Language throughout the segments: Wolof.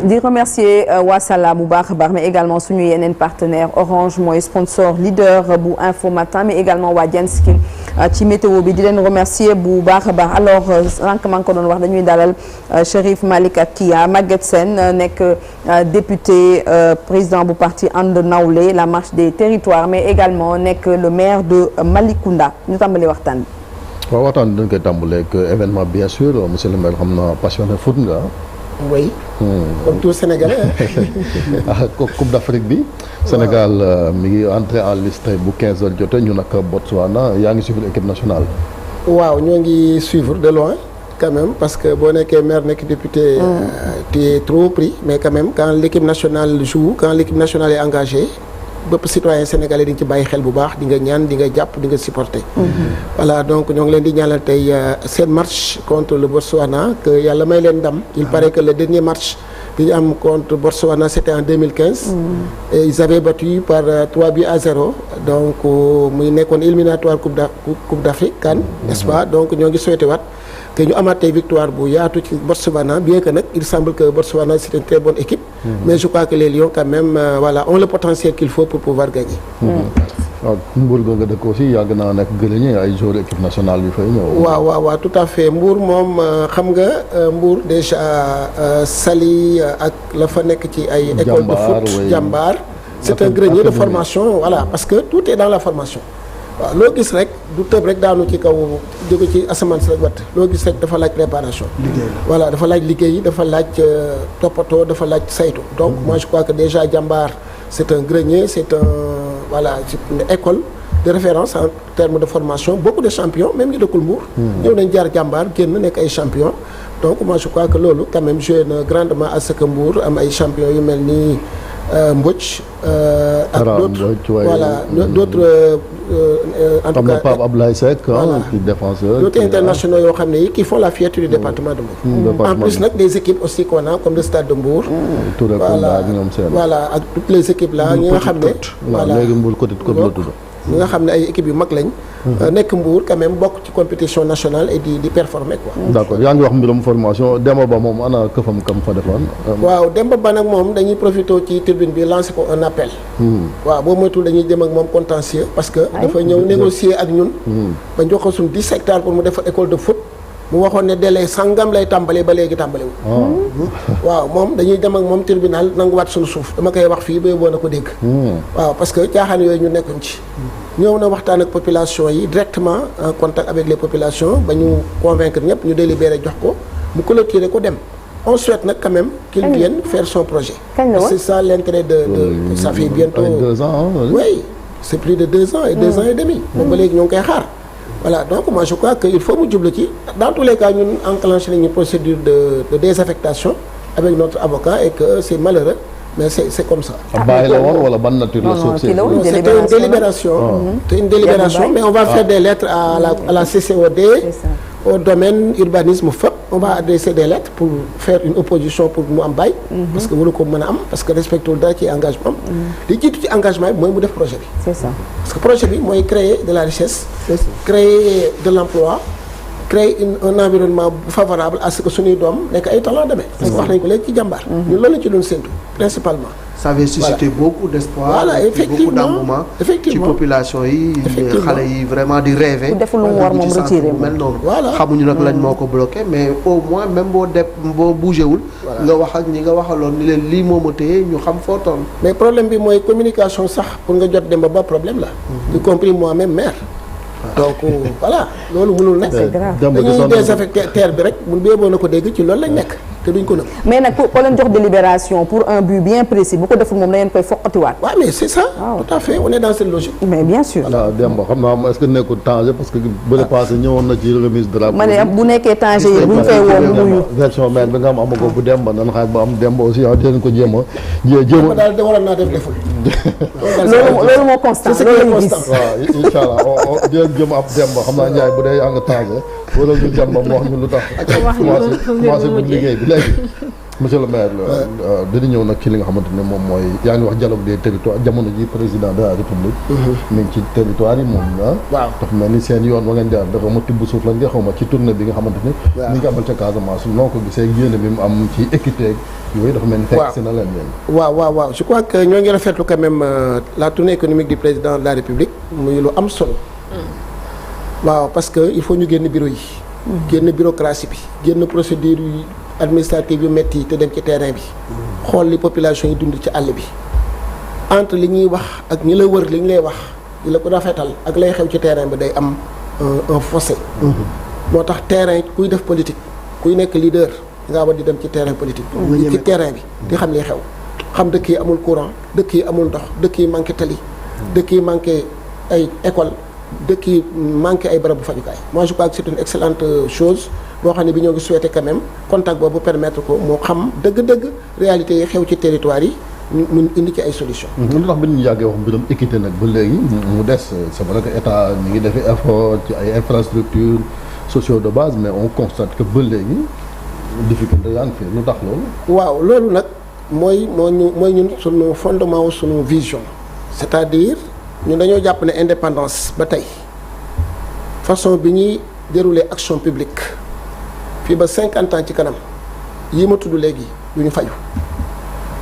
di remercier Wasala bu baax a baax mais également suñu yeneen partenaire Orange mooy sponsor leader bu Info Matin mais également waa Jenski ci météo bi di leen remercier bu baax a baax alors sànq maa ngi ko doon wax dañuy dalal Chérif Malick ak Kia Maguette Sène nekk député président bu parti And Nawlé la marche des territoires mais également nekk le maire de Malicounda ñu tàmbali waxtaan bi. waaw waxtaan dañ koy tàmbaleeg événement bien sûr monsieur le maire xam naa passionné foot nga. oui. comme tout Sénégalais. Coupe d'Afrique bi. Sénégal mi ngi entré en liste bu 15 heures jotee ñu nag Botswana yaa ngi suivre équipe nationale. waaw ñoo ngi suivre de loin quand même parce que boo nekkee maire nekk député. tu es trop pris mais quand même quand l'équipe nationale joue quand l'équipe nationale est engagée. bépp citoyen sénégalais di nga ci bàyyi xel bu baax di nga ñaan di nga jàpp di nga supporter. voilà donc ñoo ngi leen di ñaanal tey seen match contre le Botswana que yàlla may leen ndam. il paraît que le dernier match bi ñu am contre Botswana c'était en 2015. et ils avaient battu par 3-0 donc muy nekkoon éliminatoire coupe d'Afrique CAN n'est-ce pas donc ñoo ngi souhaité waat que ñu amaat tey victoire bu yaatu ci Botswana bien que nag il semble que Botswana c'est une très bonne équipe. mais je crois que les Lions quand même voilà ont le potentiel qu'il faut pour pouvoir gagner. waaw Mbour nga dëkk aussi yàgg naa nekk gëlëñe ay joueurs équipe nationale yu fay ñëw. waaw tout à fait Mbour moom xam nga Mbour déjà Saly ak la fa nekk ci ay. école de foot Jambar c'est un grenier de formation voilà parce que tout est dans la formation. waaw loo gis rek du tëb rek daanu ci kaw jóge ci asamaan si rek wat loo gis rek dafa laaj préparation. voilà dafa laaj liggéey dafa laaj toppatoo dafa laaj saytu. donc moi je crois que déjà Jambar c'est un grenier c'est une école de référence en termes de formation beaucoup de champions même ñu dëkkul Mbour. ñëw nañ jaar Jambar génn nekk ay champions. donc moi je crois que loolu quand même joué na grandement à ce que Mbour am ay champions yu mel ni Mbodj. ak d'autres voilà d'autres. en tout cas Pape Ablaye Seck qui défenseur. d'autres internationaux yoo xam ne yi qui font la fierté du département de Mbour. en plus nag des équipes aussi qu'on a comme le Stade de Mbour. voilà ak toutes les équipes là ñi nga xam ne. voilà léegi Mbour côté la tudd. ñi nga xam ne ay équipes yu mag lañ. nekk Mbour quand même bokk ci compétition nationale et di performer quoi. d'accord yaa ngi wax mbirum formation Demba Ba moom ana këfam kam fa defoon. waaw Demba Ba nag moom dañuy profité ci tribune bi lancer ko un appel. waaw boo moytuwul dañuy jëm ak moom contentieux parce que dafa ñëw négocier ak ñun. ba jox ko suñu 10 hectares pour mu def école de foot. mu waxoon ne délai sangam lay tàmbalee ba léegi tàmbalewu waaw moom dañuy dem ak moom tribunal nanguwaat suñu suuf dama koy wax fii ba yóbboo na ko dégg. waaw parce que caaxaan yooyu ñu nekkuñ ci. ñëw na waxtaan ak population yi directement en contact avec les populations ba ñu convaincre ñëpp ñu délibéré jox ko mu clôturer ko dem. on souhaite nag quand même qu'il vienne faire son projet. c'est ça l'intérêt de ça fait bientôt 2 ans. oui c'est plus de 2 ans et 2 ans et demi. moom ba léegi ñoo ngi koy xaar. voilà donc moi je crois que il faut mu jublu ci dans tous les cas ñun enclenché nañu procédure de désaffectation avec notre avocat et que c'est malheureux mais c'est comme ça. bàyyi la woon wala ban nature la suuf si. c'était une délibération. c'est une délibération mais on va faire des lettres à la CCOD. au domaine urbanisme FEP on va adresser des lettres pour faire une opposition pour mu am bàyyi. parce que waru ko mën a am parce que respecté wul dara ci engagement am. li jiitu ci engagement bi mooy mu def projet bi. c'est ça parce que projet bi mooy créer de la richesse. créer de l'emploi créer un environnement favorable à ce que suñuy doom nekk ay talent demain. parce que wax nañ ko léegi ci Jambar. ñun loolu la ci doon séntu principalement. ça avait suscité beaucoup d'espoir. voilà effectivement beaucoup d'engouement ci population yi. xale yi vraiment di rêver. ku deful lu mu war moom retiré mel noonu. voilà xamuñu nag lañ moo ko bloqué mais au moins même boo bougé wul. nga wax ak ñi nga waxaloon ni leen lii moo ma téye ñu xam foo toll. mais problème bi mooy communication sax pour nga jot Demba Ba problème la. y compris moi-même maire. donc voilà loolu mënul nekk. c'est grave dañuy désaffecté terre bi rek mun bee boo na ko dégg ci loolu lañ nekk te duñ ko nëb. mais nag ko leen jox délibération pour un but bien précis bu ko deful moom da ngeen koy foqatiwaat. waaw mais c'est ça. tout à fait on est dans cette logique. mais bien sûr. voilà Demba xam naa est-ce que nekkul Tanger parce que bële passé ñëwoon na ci remise de la. ma ne bu nekkee Tanger yi bu ñu koy woo mu wuyu. version maire bi nga am amago bu Demba nan xaar ba am Demba aussi dinañ ko jéem a daal de waroon naa def deful. loolu moo constant loolu la ñu gis. waaw incha allah dinañ jëm ab Demba xam naa Ndiaye bu dee yaa nga Tanger wala ñu Demba mu wax ñu lu tax. commencé bu liggéey bi léegi. monsieur le maire dina ñëw nag ci li nga xamante ne moom mooy yaa ngi wax dialogue des territoires jamono ji président de la république mi ngi ci territoire yi moom waaw dafa mel ni seen yoon wa ngeen jaar dafa ma tibb suuf lañ nga xaw ma ci tournée bi nga xamante ni ni nga amal ca Casamance noo ko gisee yéene bi mu am ci équité yooyu dafa mel ni fekk si na leen yéen waaw je crois que ñoo ngi rafetlu quand même la tournée économique du président de la république muy lu am solo waaw parce que il faut ñu génn bureau yi génn bureaucratie bi génn procédure yi administrative yu métti yi te dem ci terrain bi xool li population yi dund ci àll bi entre li ñuy wax ak ñi la wër li ñu lay wax di la ko rafetal ak lay xew ci terrain bi day am un fossé moo tax terrain kuy def politique kuy nekk leader nga war di dem ci terrain politique ci terrain bi di xam li xew xam dëkk yi amul courant dëkk yi amul ndox dëkk yi manqué tali dëkk yi manqué ay école dëkk yi manqué ay barabu fajukaay moi je crois que c'est une excellente chose boo xam ne bi ñoo ngi souhaité quand même contact boobu permettre ko moo xam dëgg-dëgg réalité yi xew ci territoire yi mun indi ci ay solution lu tax bi ñu yàggee wax mbiram équité nag ba léegi mu des c'est vrai que état ñu ngi defi effort ci ay infrastructures sociaux de base mais on constate que ba léegi difficulté yaa ngi fi lu tax loolu waaw loolu nag mooy ñun sunu fondement sunu vision c'est-à-dire ñun dañoo jàpp ne indépendance ba tey façon bi ñuy dérouler action publique fii ba 50 ans ci kanam yi ma tudd léegi du ñu fayu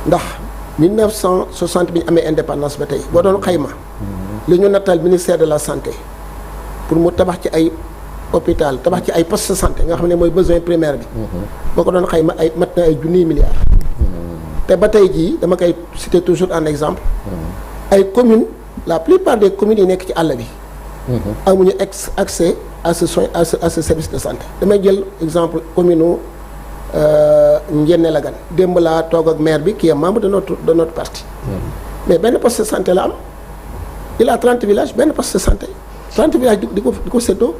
ndax 1960 bi ñu amee indépendance ba tey boo doon xayma li ñu nattal ministère de la santé pour mu tabax ci ay hôpital tabax ci ay poste de santé nga xam ne mooy besoin primaire bi boo ko doon xayma ay mat na ay junniy milliards te ba tey jii dama koy citer toujours en exemple ay communes la plupart des communes yi nekk ci àll bi amuñu accès à ce soin à ce service de santé damay jël exemple commune Ndiéné Lagane démb laa toog ak maire bi qui est membre de notre parti mais benn poste de santé la am il a 30 villages benn poste de santé 30 villages di ko séddoo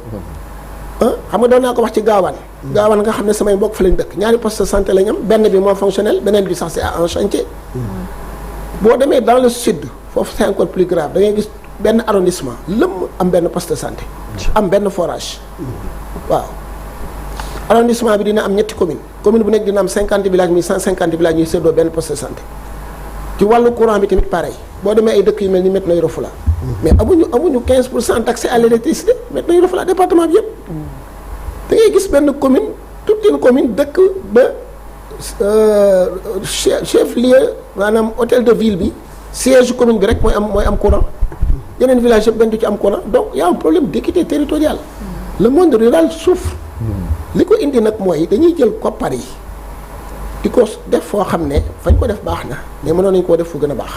xam nga doon naa ko wax ci gaawaan nga xam ne samay mbokk fa lañ dëkk ñaari poste de santé lañ am benn bi moo fonctionnel beneen bi sax c'est en chantier boo demee dans le sud foofu c'est encore plus grave da ngay gis benn arrondissement lëmm am benn poste de santé am benn forage waaw arrondissement bi dina am ñetti commune bu nekk dina am 50 villages muy 150 villages ñuy séddoo benn poste de santé ci wàllu courant bi tamit pareil boo demee ay dëkk yu mel ni Médina Yoro Foulah mais amuñu 15% d'accès à l'électricité Médina Yoro Foulah département bi yëpp da ngay gis benn commune toute une commune dëkk ba chef lieu maanaam hôtel de ville bi siège commune bi rek mooy am courant yeneen village yëpp benn du ci am courant donc y a un problème d'équité territoriale le monde rural souffre li ko indi nag mooy dañuy jël koppar yi di ko def foo xam ne fañ ko def baax na mais mënoon nañu koo def fu gën a baax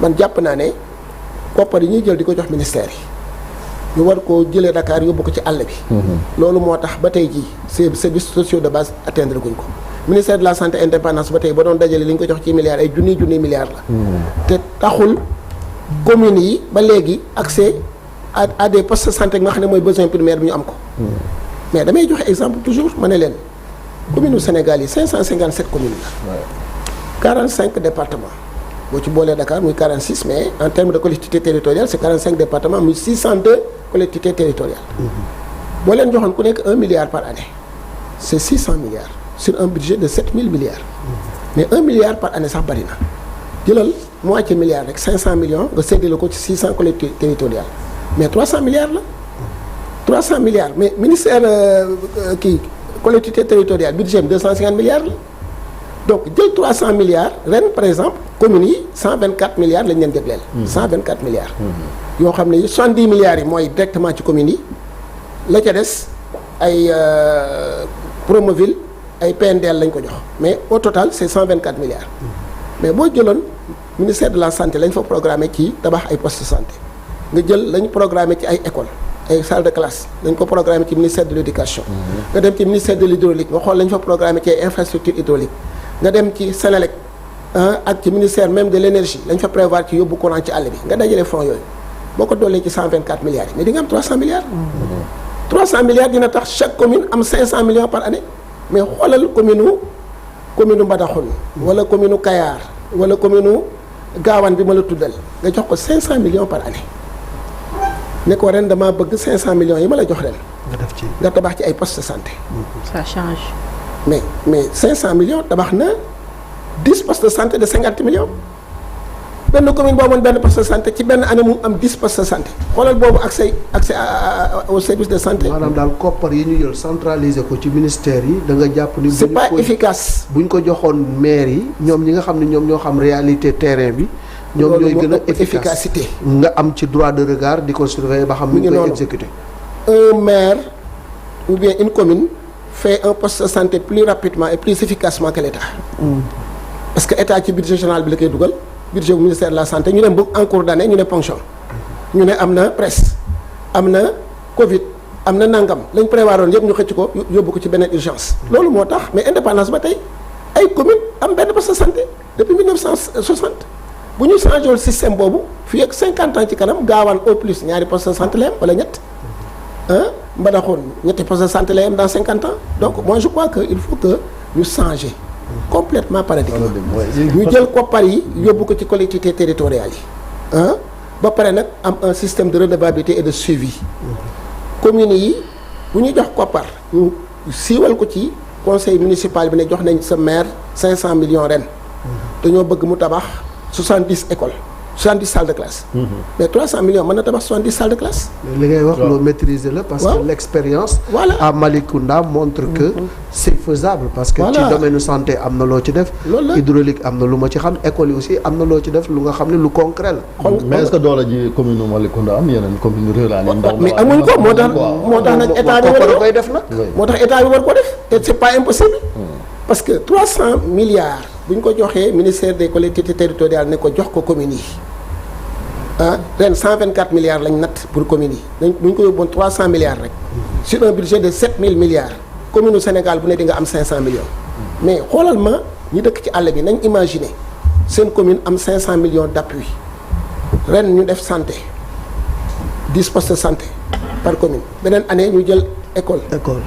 man jàpp naa ne koppar yi ñuy jël di ko jox ministère yi ñu war koo jëlee Dakar yóbbu ko ci àll bi loolu moo tax ba tey jii services sociaux de base atteindre guñ ko ministère de la santé indépendance ba tey ba doon dajale li ñu ko jox ci milliards ay junniy milliards la te taxul communes yi ba léegi accès à des postes de santé nga xam ne mooy besoin primaire bi ñu am ko mais damay joxe exemple toujours ma ne leen commune u Sénégal yi 557 communes la 45 départements boo ci boolee Dakar muy 46 mais en termes de collectivité territoriale c'est 45 départements muy 602 collectivités territoriales boo leen joxoon ku nekk 1 milliard par année c'est 600 milliards sur un budget de 7000 milliards mais 1 milliard par année sax bari na jëlal moitié milliard rek 500 millions nga séddale ko ci 600 collectivités territoriales mais 300 milliards la 300 milliards mais ministère collectivité territoriale budget bi 250 milliards la donc jël 300 milliards ren par exemple communes yi 124 milliards lañ leen dégleel 124 milliards yoo xam ne 70 milliards yi mooy directement ci communes yi la ca des ay Promoville ay PNDL lañ ko jox mais au total c'est 124 milliards mais boo jëloon ministère de la santé lañ fa programmé ci tabax ay postes de santé nga jël lañ programmé ci ay écoles ay salles de classe dañ ko programmé ci ministère de l'éducation nga dem ci ministère de l'hydraulique nga xool lañ fa programmé ci ay infrastructures hydrauliques nga dem ci Sénélec ak ci ministère même de l'énergie lañ fa prévoir ci yóbbu courant ci àll bi nga dajale fonds yooyu boo ko doolee ci 124 milliards yi mais di nga am 300 milliards 300 milliards dina tax chaque commune am 500 millions par année mais xoolal commune Mbadakhoune wala commune Kayar wala commune Gawane bi ma la tuddal nga jox ko 500 millions par année ne ko ren damaa bëgg 500 millions yi ma la jox ren. nga def ci nga tabax ci ay postes de santé. ça change. mais 500 millions tabax na 10 postes de santé de 50 millions benn commune boo amoon benn poste de santé ci benn année mu am 10 postes de santé xoolal boobu accès au service de santé. maanaam daal koppar yi ñu jël centraliser ko ci ministère yi da nga jàpp ni. c'est pas efficace. bu ñu ko joxoon maire yi ñoom ñi nga xam ne ñoom ñoo xam réalité terrain bi. ñoom ñooy gën a efficacité. nga am ci droit de regard di ko surveiller ba xam ni ñu koy exécuter. Un maire ou bien une commune fait un poste de santé plus rapidement et plus efficacement que l'État. Parce que état ci budget général bi la koy dugal budget bu ministère de la santé ñu ne bu en cours d'année ñu ne ponction ñu ne am na presse am na Covid am na nangam lañ prévoiroon yëpp ñu xëcc ko yóbbu ko ci beneen urgence. loolu moo tax mais indépendance ba tey ay commune am benn poste de santé depuis 1960 bu ñu changé wul système boobu fii ak 50 ans ci kanam gaawaan au plus ñaari poste de santé la yam wala ñett Mbadakhoune ñetti poste de santé la yam dans 50 ans donc moi je crois que il faut que ñu changer complètement paradigme ñu jël koppar yi yóbbu ko ci collectivités territoriales yi ba pare nag am un système de redevabilité et de suivi communes yi bu ñu jox koppar ñu siiwal ko ci conseil municipal bi ne jox nañ sa maire 500 millions ren dañoo bëgg mu tabax 70 écoles 70 salles de classe. Mais 300 millions mën na tabax 70 salles de classe. li ngay wax loo maîtriser la. parce que l'expérience. à Malicounda montre que c'est faisable. parce que ci domaine santé am na loo ci def. hydraulique am na lu ma ci xam école yi aussi am na loo ci def lu nga xam ne lu concret la. mais est-ce que doole ji commune Malicounda am yeneen commune rurale yi. mais amuñ ko moo tax nag état bi war koy def nag. moo tax état bi war ko def et c'est pas impossible. parce que 300 milliards bu ñu ko joxee ministère des collectivités territoriales ne ko jox ko communes yi ren 124 milliards lañ natt pour communes yi dañ bu ñu ko yóbboon 300 milliards rek sur un budget de 7000 milliards commune Sénégal bu ne di nga am 500 millions. mais xoolal ma ñi dëkk ci àll bi nañ imaginer seen commune am 500 millions d'appui ren ñu def santé 10 postes de santé par commune beneen année ñu jël école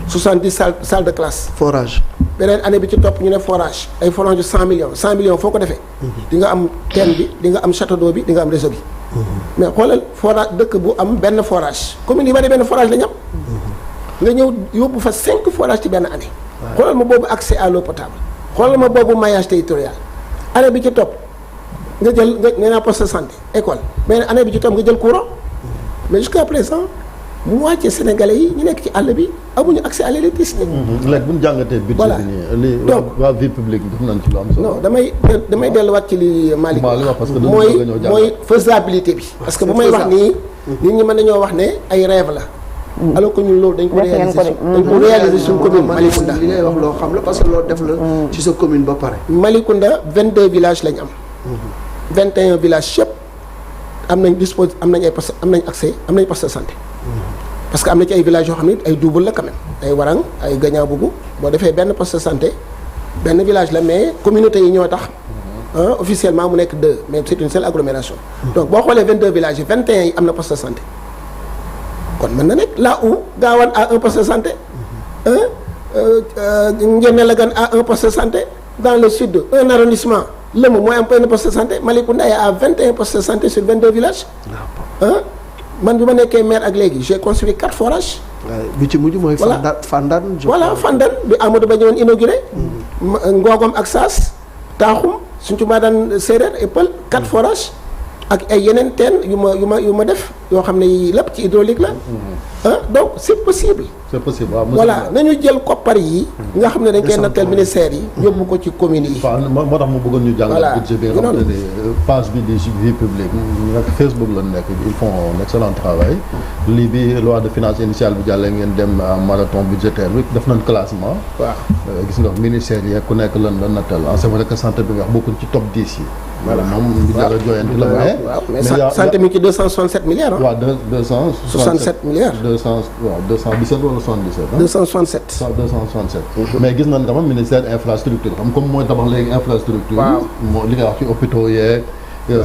70 salles de classe. forage. beneen année bi ci topp ñu ne forage ay forage de 100 millions foo ko defee. di nga am teen bi di nga am château d'eau bi di nga am réseau bi. mais xoolal forage dëkk bu am benn forage commune yi bari benn forage la ñu am. nga ñëw yóbbu fa 5 forages ci benn année. xoolal ma boobu accès à l'eau potable. xoolal ma boobu maillage territorial. année bi ci topp nga jël nga nee naa poste de santé école mais année bi ci topp nga jël courant mais jusqu'à présent. moitié sénégalais yi ñu nekk ci àll bi amuñu accès à l'électricité. léegi bu ñu jàngatee budget bi nii lii waa vie publique def nañ ci lu am solo. non damay delluwaat ci li Malick parce que mooy faisabilité bi. parce que bu may wax nii. nit ñi mën nañoo wax ne ay rêve la. alors que ñun loolu dañ ko réaliser suñu commune Malicounda. li ngay wax loo xam la parce que loolu def la ci sa commune ba pare. Malicounda 22 villages lañ am. 21 villages yëpp am nañ ay poste am nañ accès am nañ poste de santé. parce que am na ci ay villages yoo xam ne ay double la quand même ay Warang ay Gagnaabougou boo defee benn poste de santé benn village la mais communauté yi ñoo tax officiellement mu nekk 2 mais c'est une seule agglomération. donc boo xoolee 22 villages yi 21 yi am na poste de santé kon mën na nekk là où Gawane a un poste de santé Ndiémé Lagane a un poste de santé dans le sud un arrondissement Lemu mooy am benn poste de santé Malicounda a 21 postes de santé sur 22 villages. man bi ma nekkee maire ak léegi j'ai construit 4 forages. bi ci mujj mooy. Fandane voilà Fandane bi Amadou Ba ñëwoon inauguré. Ngogom ak Saas Taaxum suñ ci maa daan séeréer et pël 4 forages ak ay yeneen teen yu ma def yoo xam ne yii lépp ci hydraulique la. donc c'est possible. c'est possible waaw voilà nañu jël koppar yi. nga xam ne dañ koy nattal ministère yi. yóbbu ko ci communes yi. waaw moo tax mu bëggoon ñu jàngal budget bi nga xam ne page bi di vie publique ñu Facebook la nekk ils font un excellent travail. lii bi loi de finances initiale bi jàllee ngeen dem marathon budgétaire bi def nañ classement. waaw gis nga ministère yi ku nekk lan la nattal c'est vrai que santé bi nga wax bokkul ci top 10 yi. voilà moom ñu jar a jooyanti la mais santé mi ci 267 milliards ah. waaw 267 milliards. 217 wala 77. 267. 267. mais gis nañ dama ministère infrastructure xam comme mooy tabax léegi infrastructure. waaw moo li nga wax ci hôpitaux yeeg.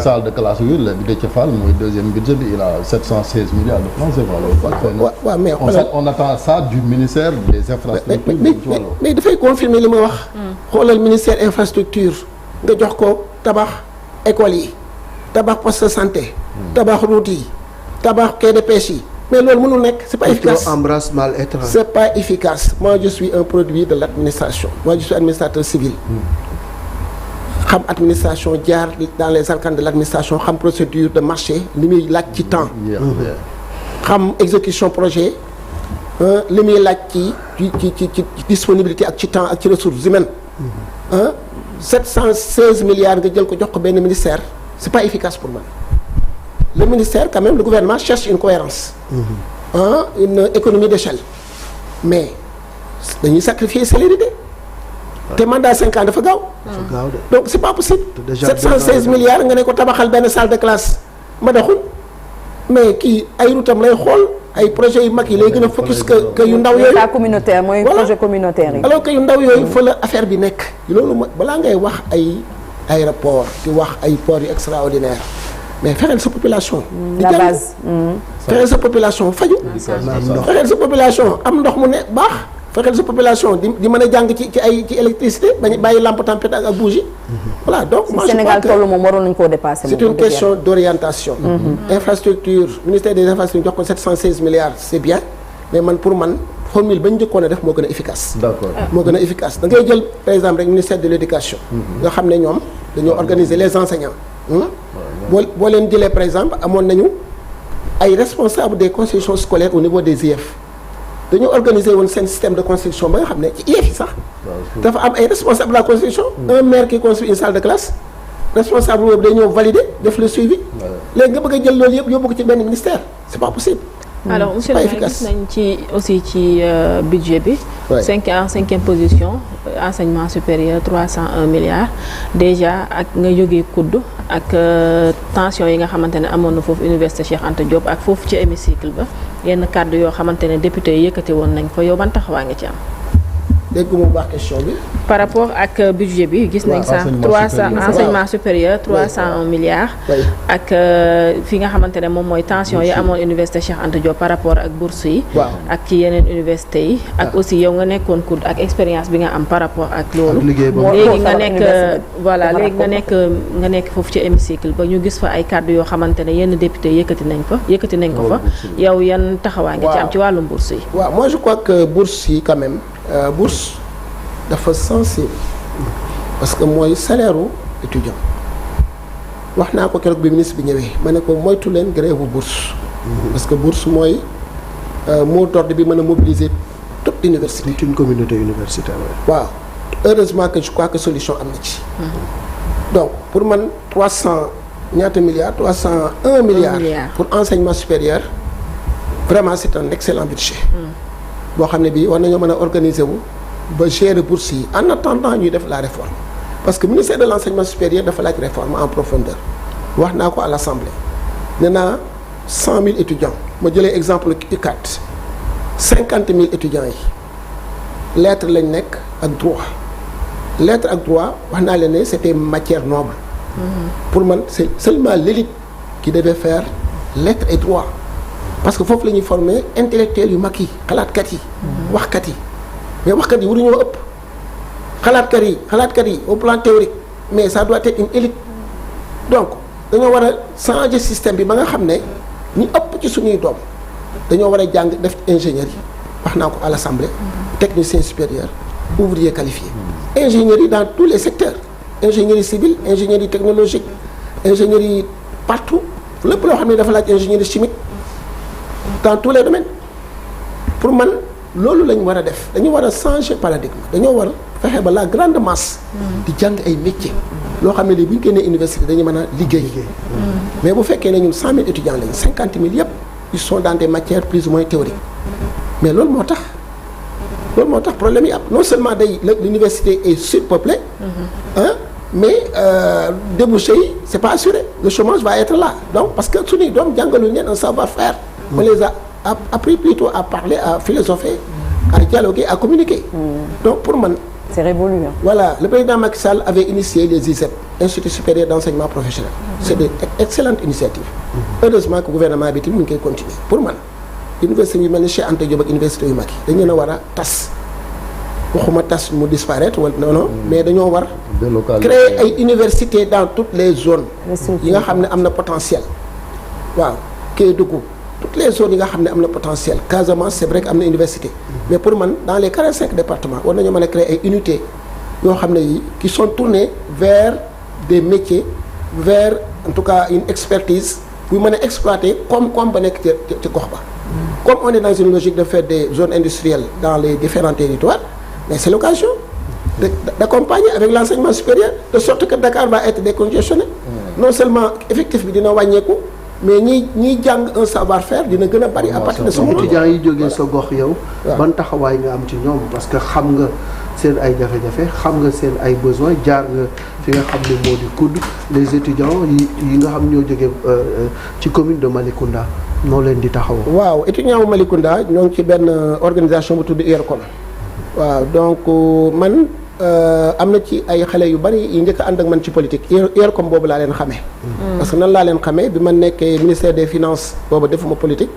salle de classe yu la bi Déthié Fall mooy deuxième budget bi il a 716 milliards de francs CFA. waaw mais on attend ça du ministère des infrastructures. mais dafay confirmer li ma wax. xoolal ministère infrastructure nga jox ko tabax école yi tabax poste de santé. tabax route yi tabax quai de pêche yi mais loolu mënul nekk c'est pas efficace. embrasse mal étrange. C'est pas efficace. Moi je suis un produit de l'administration. Moi je suis administrateur civil. xam administration jaar dans les arcanes de l'administration xam procédure de marché li muy laaj ci temps. xam exécution projet li muy laaj ci disponibilité ak ci temps ak ci ressources humaines. 716 milliards nga jël ko jox ko benn ministère c'est pas efficace pour moi. Le ministère quand même le gouvernement cherche une cohérence. Une économie d'échelle. Mais dañuy sacrifier célérité. te mandat 5 ans dafa gaaw. donc c'est pas possible. 716 milliards nga ne ko tabaxal benn salle de classe ma doxul mais kii ay ruutam lay xool ay projets yu mag yi lay gën a focus que yu ndaw yooyu. état communautaire mooy projet communautaire yi. alors que yu ndaw yooyu fa la affaire bi nekk. loolu mooy balaa ngay wax ay aéroport di wax ay ports yu extraordinaire mais fexeel sa population. la base. fexeel sa population faju. fexeel sa population am ndox mu ne baax. fexeel sa population di mën a jàng ci électricité bañ bàyyi lampe tempête ak bougie. voilà donc moi je crois que Sénégal tollu moom waroon nañu koo dépasser. c'est une question d'orientation. infrastructure ministère des infrastructures jox ko 716 milliards c'est bien mais man pour man formule ba ñu njëkkoon a def moo gën a efficace. d'accord moo gën a efficace da ngay jël par exemple rek ministère de l'éducation. nga xam ne ñoom dañoo organiser les enseignants. boo leen jëlee par exemple amoon nañu ay responsables des constructions scolaires au niveau des IEF. dañoo organiser woon seen système de construction ba nga xam ne ci IEF yi sax dafa am ay responsable de la construction. un maire qui construit une salle de classe responsable boobu day ñëw valider def le suivi. léegi nga bëgg a jël loolu yëpp yóbbu ko ci benn ministère c'est pas possible. alors monsieur le maire gis nañ ci aussi ci budget bi. cinquième position enseignement supérieur 301 milliards déjà ak nga jógee kudd ak tension yi nga xamante ne amoon na foofu université Cheikh Anta Diop ak foofu ci hémicycle ba yenn kàddu yoo xamante ne député yi yëkkati woon nañ fa yow ban taxawaa nga ci am. dégg mu baax question bi. par rapport ak budget bi gis nañ sax 300 enseignement supérieur 301 milliards. ak fi nga xamante ne moom mooy tension yi amoon université Cheikh Anta Diop par rapport ak bourse yi. ak ci yeneen université yi. ak aussi yow nga nekkoon COUD ak expérience bi nga am par rapport ak loolu. léegi nga nekk voilà léegi nga nekk foofu ci hémicycle ba ñu gis fa ay kàddu yoo xamante ne yenn député yëkkati nañ ko fa. yow yan taxawaa ngi ci am ci wàllum bourse yi. waaw moi je crois que bourse yi quand même. Bourse dafa sensible parce que mooy salaire u étudiant wax naa ko keroog bi ministre bi ñëwee ma ne ko moytu leen grève bu bourse parce que bourse mooy mot d'ordre bi mën a mobiliser toute l'université. toute une communauté universitaire. waaw heureusement que je crois que solution am na ci. donc pour man 301 milliards pour enseignement supérieur vraiment c'est un excellent budget. boo xam ne bii war nañoo mën a organiser wu ba gérer bourse yi en attendant ñuy def la réforme parce que ministère de l'enseignement supérieur dafa laaj réforme en profondeur wax naa ko à l'assemblée nee naa 100 000 étudiants ma jëlee exemple UCAD 50 000 étudiants yi lettre lañ nekk ak droit lettre ak droit wax naa leen ne c'était matière noble. pour man c'est seulement l'élite qui devait faire lettre et droit. parce que foofu la ñuy former intellectuels yu mag yi xalaatkat yi. waxkat yi mais waxkat yi waruñoo ëpp. xalaatkat yi au plan théorique mais ça doit être une élite donc dañoo war a changer système bi ba nga xam ne ñi ëpp ci suñuy doom dañoo war a jàng def ingénieur yi wax naa ko à l'assemblée. technicien supérieur ouvrier qualifié. ingénierie dans tous les secteurs ingénierie civile ingénierie technologique ingénierie partout lépp loo xam ne dafa laaj ingénierie chimique. dans tous les domaines pour man loolu lañ war a def dañu war a changer paradigme dañoo war a fexe ba la grande masse di jàng ay métiers loo xam ne lii bu ñu génnee université dañu mën a liggéey mais bu fekkee ne ñun 100 000 étudiants lañ 50 000 yëpp ils sont dans des matières plus ou moins théoriques mais loolu moo tax problème yi am non seulement l'université est surpeuplée mais débouché yi c'est pas assuré le chômage va être là donc parce que suñuy doom jàngaluñu leen un savoir-faire. On les a appris plutôt à parler, à philosopher, à dialoguer, à communiquer. Donc pour moi, c'est révolu. Hein. Voilà, le président Macky Sall avait initié les ISEP, Institut supérieur d'enseignement professionnel. C'est une excellente initiative. Heureusement que le gouvernement a continué. Pour moi, l'université yu mel ni Cheikh Anta Diop ak université yu mag yi dañu leen a war a tas waxuma tas mu disparaître wala non mais dañoo war créer ay universités dans toutes les zones yi nga xam ne am na potentiel waaw Kédougou toutes les zones yi nga xam ne am na potentiel Casamance c'est vrai que am na université mais pour man dans les 45 départements war nañoo mën a créer ay unités yoo xam ne yi qui sont tournées vers des métiers vers en tout cas une expertise buy mën a exploiter comme ba nekk ci gox ba comme on est dans une logique de faire des zones industrielles dans les différents territoires mais c'est l'occasion d'accompagner avec l'enseignement supérieur de sorte que Dakar va être décongestionné non seulement effectif bi dina wàññeeku mais ñiy jàng un savoir-faire dina gën a bari à partir de ce moment. étudiants yi jógee sa gox yow ban taxawaay nga am ci ñoom parce que xam nga seen ay jafe-jafe xam nga seen ay besoins jaar nga fi nga xam ne moo di COUD les étudiants yi nga xam ñoo jógee ci commune de Malicounda noo leen di taxaw. waaw étudiants wu Malicounda ñoo ngi ci benn organisation bu tudd URCOM waaw donc man am na ci ay xale yu bari yi njëkk a ànd ak man ci politique URCOM boobu laa leen xamee. parce que nan laa leen xamee bi ma nekkee ministère des finances boobu defuma politique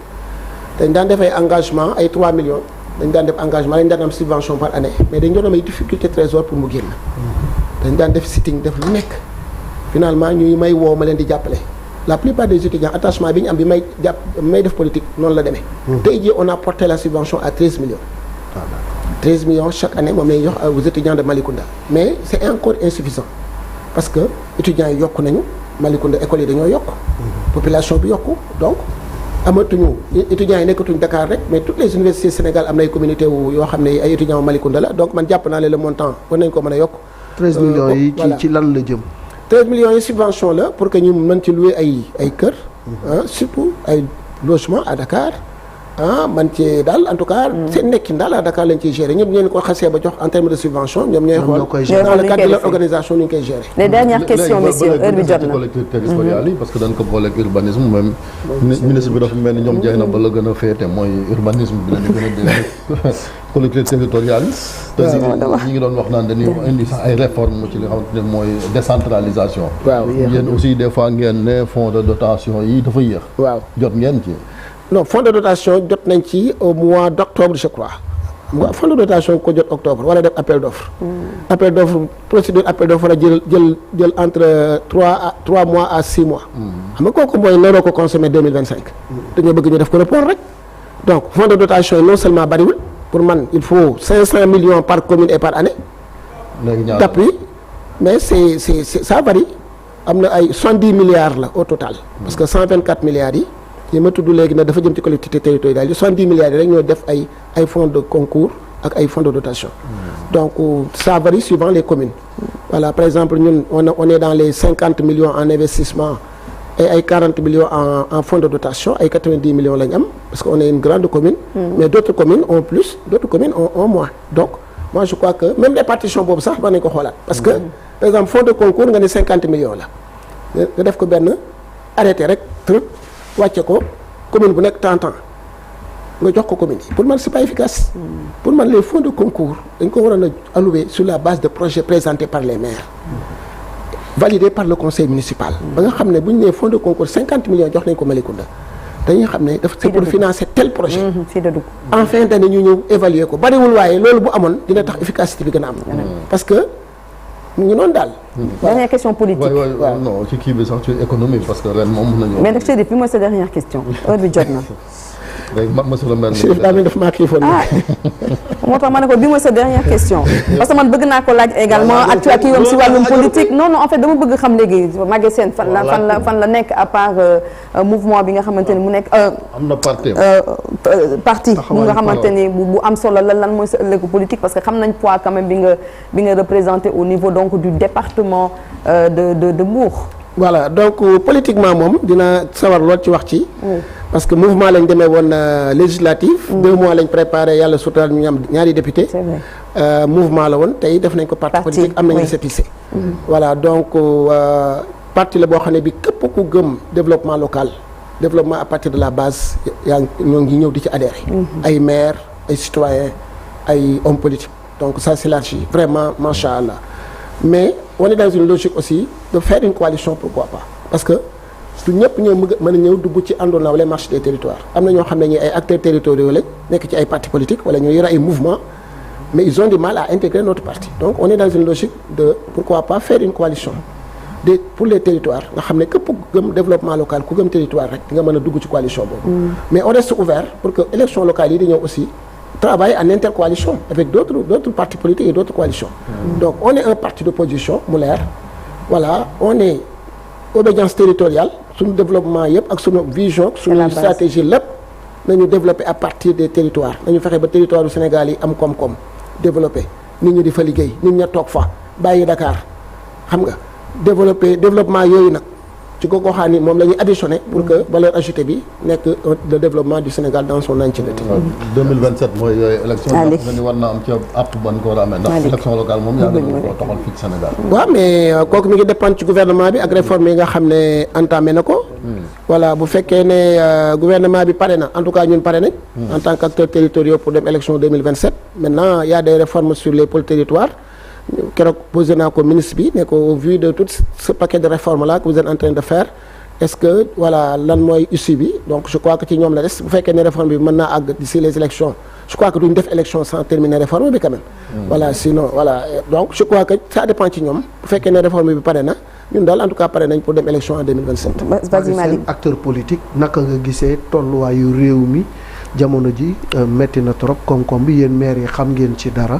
dañ daan def ay engagement ay 3 millions dañ daan def engagement dañ daan am subvention par année mais dañ doon am ay difficulté trésor pour mu génn. dañ daan def sitting def lu nekk finalement ñuy may woo ma leen di jàppale la plupart des étudiants attachement bi ñu am bi may def politique noonu la demee. tey jii on a porté la subvention à 13 millions. 13 millions chaque année moom la ñuy jox aux étudiants de Malicounda mais c'est encore insuffisant parce que étudiants yi yokku nañu Malicounda écoles yi dañoo yokk population bi yokku donc amatuñu étudiants yi nekkatuñ Dakar rek mais toutes les universités Sénégal am na ay communauté yoo xam ne ay étudiants Malicounda la donc man jàpp naa ne le montant war nañ ko mën a yokk 13 millions yi ci lan la jëm 13 millions yi subvention la pour que ñu mën ci louer ay kër surtout ay logement à Dakar man ci daal en tout cas seen nekkin daal à Dakar lañ ciy gérer ñëpp ñeen ko xasee ba jox en termes de subvention ñoom ñooy xool dans le cadre de leur organisation ñu ngi koy gérer. les dernières questions messieurs heure bi jot na collectivités territoriales yi parce que dañ ko booleeg urbanisme même ministre bi dafa mel ni ñoom jeex na ba la gën a féete mooy urbanisme bi lañu gën a dégg collectivités territoriales yi te ñi ngi doon wax naan dañuy indi sax ay réformes ci li nga xamante ne mooy décentralisation yéen aussi des fois ngeen ne fonds de dotation yi dafa yéex jot ngeen ci non fonds de dotation jot nañ ci au mois d'octobre je crois fonds de dotation ko jot octobre wala def appel d'offre appel d'offre procédure appel d'offre a jël entre 3 mois à 6 mois xam nga kooku mooy naroo ko consommer 2025 dañoo bëgg ñu def ko report rek donc fonds de dotation non seulement bariwul pour man il faut 500 millions par commune et par année d'appui mais c'est ça varie am na ay 70 milliards la au total parce que 124 milliards yi ma tudd léegi nag dafa jëm ci collectivité territoriale yi 70 milliards yi rek ñoo def ay fonds de concours ak ay fonds de dotation donc ça varie suivant les communes voilà par exemple ñun on est dans les 50 millions en investissement et ay 40 millions en fonds de dotation ay 90 millions lañ am parce que on est une grande commune mais d'autres communes ont plus d'autres communes ont moins donc moi je crois que même répartition boobu sax war nañ ko xoolaat parce que par exemple fonds de concours nga ne 50 millions la nga def ko benn arrêté rek truc wàcce ko commune bu nekk temps nga jox ko commune yi pour man c'est pas efficace pour man les fonds de concours dañ ko waroon a allouer sur la base de projets présentés par les maires validés par le conseil municipal ba nga xam ne bu ñu nee fonds de concours 50 millions jox nañ ko Malicounda dañuy xam ne dafa c'est pour financer tel projet en fin d'année ñu ñëw évaluer ko bariwul waaye loolu bu amoon dina tax efficacité bi gën a am parce que mu ngi noonu daal. dernière question politique. waaw non ci kii bi sax ci économie parce que ren moom mën nañoo. mais nag Chérif bi mooy sa dernière question heure bi jot na. léegi monsieur le maire. Chérif daa mel ni dafa maa kii moo tax ma ne ko bi mooy sa dernière question parce que man bëgg naa ko laaj également actualité yoom si wàllum politique non en fait dama bëgg xam léegi Maguette Sène fan la nekk à part mouvement bi nga xamante ni mu nekk. am na parti bu nga xamante ni bu am solo lan mooy sa ëllëgu politique parce que xam nañ poids quand même bi nga représenté au niveau donc du département de Mbour. voilà donc politiquement moom dina sawar lool ci wax ci. parce que mouvement lañ demee woon législative 2 mois lañ préparé yàlla sutural ñu am ñaari député mouvement la woon tey def nañ ko parti politique am nañ récépissé voilà donc parti la boo xam ne bi képp ku gëm développement local développement à partir de la base yaa ñoo ngi ñëw di ci adhérer ay maires ay citoyens ay hommes politiques donc ça s'élargit vraiment macha allah mais on est dans une logique aussi de faire une coalition pourquoi pas parce que du ñëpp ñoo mën a ñëw dugg ci àndoon wala marché des territoires am na ñoo xam ne ñi ay acteurs territoriaux lañ nekk ci ay partis politiques wala ñoo yore ay mouvements mais ils ont du mal à intégrer notre parti donc on est dans une logique de pourquoi pas faire une coalition pour les territoires nga xam ne képp ku gëm développement local ku gëm territoire rek di nga mën a dugg ci coalition boobu. mais on reste ouvert pour que élection locale yi di ñëw aussi travailler en intercoalition avec d'autres partis politiques et d'autres coalitions. donc on est un parti d'opposition mu leer voilà on est obédience territoriale suñu développement yëpp ak suñu vision suñu stratégie lépp nañu développer à partir des territoires nañu fexe ba territoire du Sénégal yi am koom-koom développer nit ñi di fa liggéey nit ña toog fa bàyyi Dakar xam nga développement yooyu nag ci gox-goxaan yi moom la ñuy additionné pour que valeur ajoutée bi nekk le développement du Sénégal dans son entièreté. 2027 mooy yooyu élection ndax nañu war naa am ci àpp ban ko war a amee ndax élection locale moom yaa ngi ko toxal fii ci Sénégal. waaw mais kooku mi ngi dépendre ci gouvernement bi ak réforme yi nga xam ne entamé na ko. voilà bu fekkee ne gouvernement bi pare na en tout cas ñun pare nañ. en tant qu'acteurs territoriaux pour dem élection 2027. maintenant il y a des réformes sur les pôles territoires. keroog posé naa ko ministre bi ne ko au vu de tout ce paquet de réformes là que vous êtes en train de faire est-ce que voilà lan mooy issue bi donc je crois que ci ñoom la des bu fekkee ne réforme bi mën naa àgg d'ici les élections je crois que duñ def élection sans terminer réforme bi quand même. voilà sinon voilà donc je crois que ça dépend ci ñoom bu fekkee ne réforme bi pare na ñun daal en tout cas pare nañ pour dem élection en 2027. vas-y Malick acteur politique naka nga gisee tolluwaayu réew mi. jamono ji metti na trop koom-koom bi yéen maire yi xam ngeen ci dara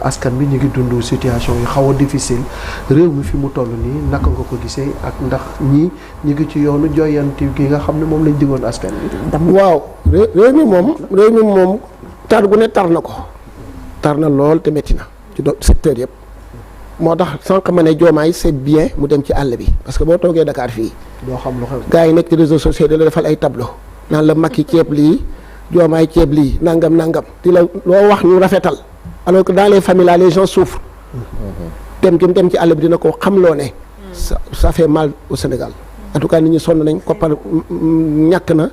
askan bi ñu ngi dund situation yu xaw a difficile réew mi fi mu toll nii naka nga ko gisee ak ndax ñi ngi ci yoonu joyanti gi nga xam ne moom lañ digoon askan bi. waaw réew mi moom tar gu ne tar na ko tar na lool te metti na ci secteur yëpp moo tax sànq ma ne Diomaye c'est bien mu dem ci àll bi parce que boo toogee Dakar fii doo xam lu xew gars yi nekk ci réseaux sociaux da la defal ay tableau naan la Macky ceeb lii Diomaye ceeb lii nangam di la loo wax ñu rafetal alors que dans les familles là les gens souffrent dem ci àll bi dina ko xamloo ne ça fait mal au Sénégal en tout cas nit ñi sonn nañ koppar ñàkk na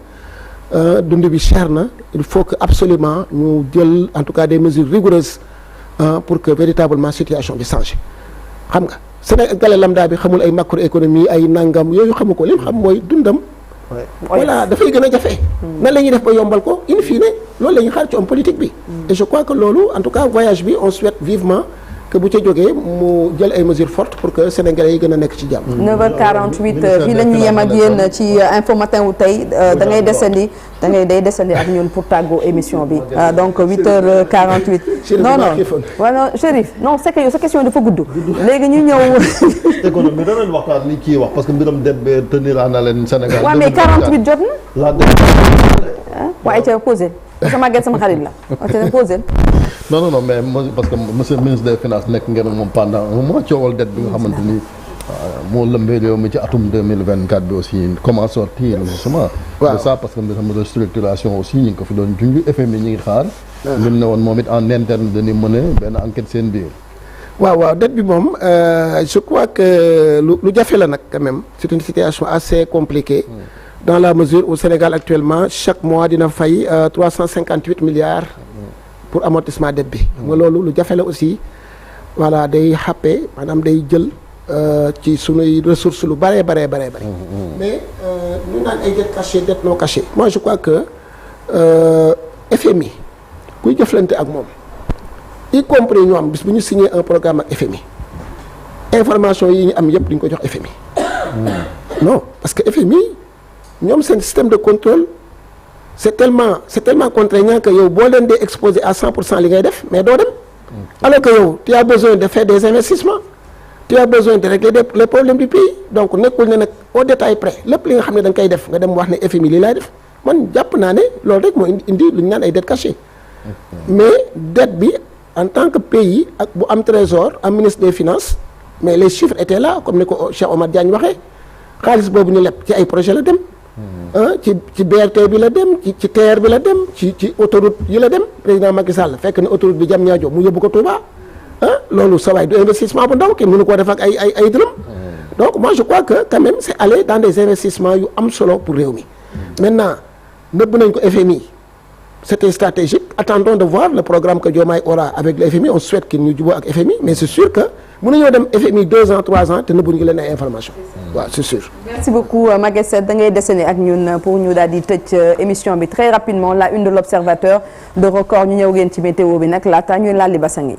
dund bi cher na il faut que absolument ñu jël en tout cas des mesures rigoureuses pour que véritablement situation bi change xam nga Sénégalais lambda bi xamul ay macroéconomie ay nangam yooyu xamu ko li mu xam mooy dundam voilà dafay gën a jafe nan la ñuy def ba yombal ko in fine loolu la ñuy xaar ci homme politique bi et je crois que loolu en tout cas voyage bi on souhaite vivement que bu ca jógee mu jël ay mesures fortes pour que sénégalais yi gën a nekk ci jàmm. 9h48 fii la ñu yem ak yéen ci info matin wu tey da ngay desandi ak ñun pour tàggoo émission bi donc 8h48. non voilà Chérif non c'est que yow sa question dafa gudd. léegi ñu ñëw. économie danañ waxtaan li kii wax parce que mbiram dem tenir na leen Sénégal. waaw mais 48 jot na. waaye ca posé. sama gerte sama xarit la ok posé. non mais parce que monsieur le ministre des finances nekk ngeen moom pendant un mois coowal dette bi nga xamante ni moo lëmbee réew mi ci atum 2024 bi aussi comment sortir justement de ça parce que mbir restructuration aussi ñu ngi ko fi doon junj FMI ñi ngi xaar mbir ne woon moom it en interne dañuy mëne benn enquête seen biir waaw dette bi moom je crois que lu jafe la nag quand même c'est une situation assez compliquée dans la mesure où Sénégal actuellement chaque mois dina fay 358 milliards pour amortissement dette bi xam nga loolu lu jafe la aussi voilà day xàppe maanaam day jël ci sunuy ressources lu bëree mais ñu naan ay dette cachée dette non cachée moi je crois que FMI kuy jëflante ak moom y compris ñoom bis bu ñu signé un programme ak FMI information yi ñu am yëpp duñ ko jox FMI non parce que FMI ñoom seen système de contrôle c'est tellement contraignant que yow boo leen dee exposé à 100% li ngay def mais doo dem alors que yow tu as besoin de faire des investissements tu as besoin de régler les problèmes du pays donc nekkul ne nag au détail près lépp li nga xam ne da nga koy def nga dem wax ne FMI lii laay def man jàpp naa ne loolu rek moo indi lu ñu naan ay dettes cachées mais dette bi en tant que pays ak bu am trésor am ministre des finances mais les chiffres étaient là comme ni ko Cheikh Omar Diagne waxee xaalis boobu ñu leb ci ay projet la dem ci BRT bi la dem ci TER bi la dem ci autoroute yi la dem président Macky Sall fekk na autoroute bi Diamniadio mu yóbbu ko Touba loolu sa waay du investissement bu ndaw kenn mënu koo def ak ay dërëm donc moi je crois que quand même c'est aller dans des investissements yu am solo pour réew mi maintenant nëbb nañ ko FMI c'était stratégique attendons de voir le programme que Diomaye aura avec le FMI on souhaite qu'il ñu juboo ak FMI mais c'est sûr que mënuñoo dem FMI 2 ans 3 ans te nëbbuñu leen ay information waaw c'est sûr. merci beaucoup Maguette Sène da ngay desandi ak ñun pour ñu daal di tëj émission bi très rapidement la une de l'Observateur de Record ñu ñëw ngeen ci météo bi nag laata ñuy laal li basang yi